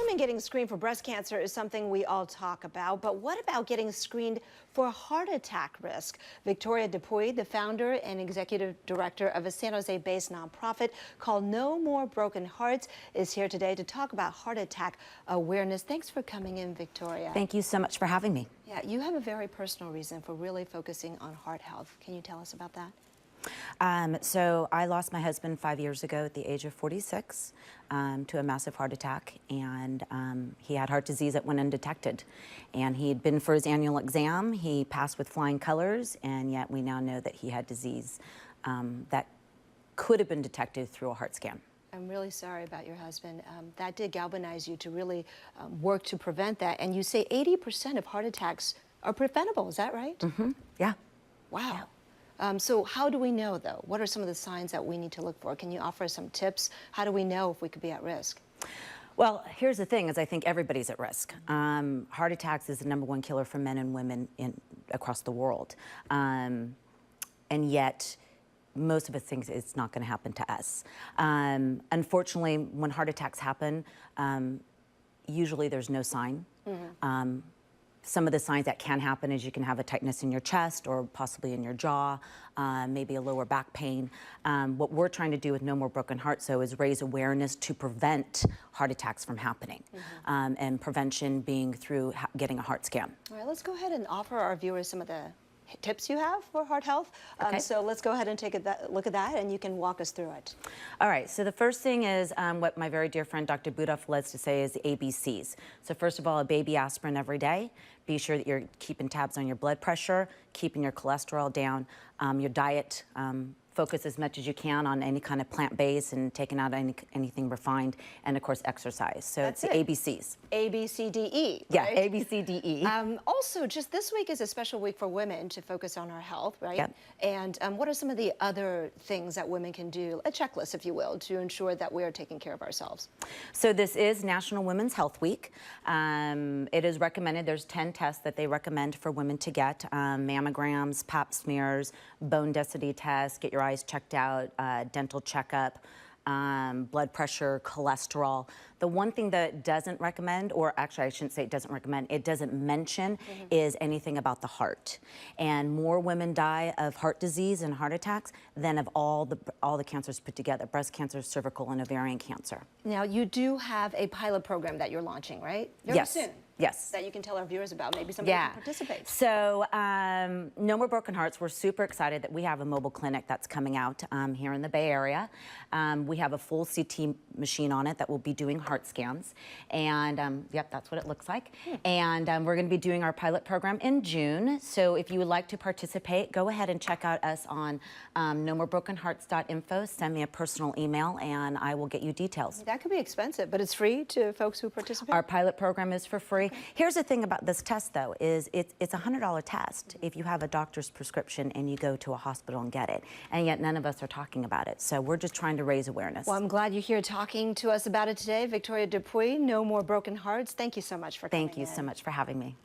women getting screened for breast cancer is something we all talk about, but what about getting screened for heart attack risk? Victoria Dupuy, the founder and executive director of a San Jose-based nonprofit called No More Broken Hearts, is here today to talk about heart attack awareness. Thanks for coming in, Victoria. Thank you so much for having me. Yeah, you have a very personal reason for really focusing on heart health. Can you tell us about that? So I lost my husband 5 years ago at the age of 46 to a massive heart attack, and he had heart disease that went undetected. And he'd been for his annual exam. He passed with flying colors, and yet we now know that he had disease that could have been detected through a heart scan. I'm really sorry about your husband. That did galvanize you to really work to prevent that. And you say 80% of heart attacks are preventable, is that right? Mm-hmm. Yeah. Wow. Yeah. So how do we know, though? What are some of the signs that we need to look for? Can you offer some tips? How do we know if we could be at risk? Well, here's the thing, is I think everybody's at risk. Heart attacks is the #1 killer for men and women across the world. And yet, most of us think it's not going to happen to us. Unfortunately, when heart attacks happen, usually there's no sign. Mm-hmm. Some of the signs that can happen is you can have a tightness in your chest or possibly in your jaw, maybe a lower back pain. What we're trying to do with No More Broken Hearts, though, is raise awareness to prevent heart attacks from happening, and prevention being through getting a heart scan. All right, let's go ahead and offer our viewers some of the tips you have for heart health. Okay. So let's go ahead and take a look at that, and you can walk us through it. All right, so the first thing is what my very dear friend Dr. Budoff loves to say is the ABCs. So first of all, a baby aspirin every day. Be sure that you're keeping tabs on your blood pressure, keeping your cholesterol down, your diet. Focus as much as you can on any kind of plant-based and taking out anything refined, and of course exercise. So That's it's the ABCs. A, B, C, D, E. Yeah, right? A, B, C, D, E. Also, just this week is a special week for women to focus on our health, right? Yep. And what are some of the other things that women can do, a checklist, if you will, to ensure that we are taking care of ourselves? So this is National Women's Health Week. It is recommended, there's 10 tests that they recommend for women to get. Mammograms, pap smears, bone density tests, get your eyes checked out, dental checkup, blood pressure, cholesterol. The one thing that it doesn't recommend, or actually I shouldn't say it doesn't recommend, it doesn't mention is anything about the heart. And more women die of heart disease and heart attacks than of all the cancers put together, breast cancer, cervical, and ovarian cancer. Now, you do have a pilot program that you're launching, right? Very Yes. soon. Yes. That you can tell our viewers about. Maybe somebody can participate. So No More Broken Hearts, we're super excited that we have a mobile clinic that's coming out here in the Bay Area. We have a full CT machine on it that will be doing heart scans. And yep, that's what it looks like. And we're going to be doing our pilot program in June. So if you would like to participate, go ahead and check out us on nomoorebrokenhearts.info. Send me a personal email and I will get you details. That could be expensive, but it's free to folks who participate? Our pilot program is for free. Here's the thing about this test, though, is it's a $100 test if you have a doctor's prescription and you go to a hospital and get it. And yet none of us are talking about it. So we're just trying to raise awareness. Well, I'm glad you're here talking to us about it today. Victoria Dupuy, No More Broken Hearts. Thank you so much for coming in. Thank you so much for having me.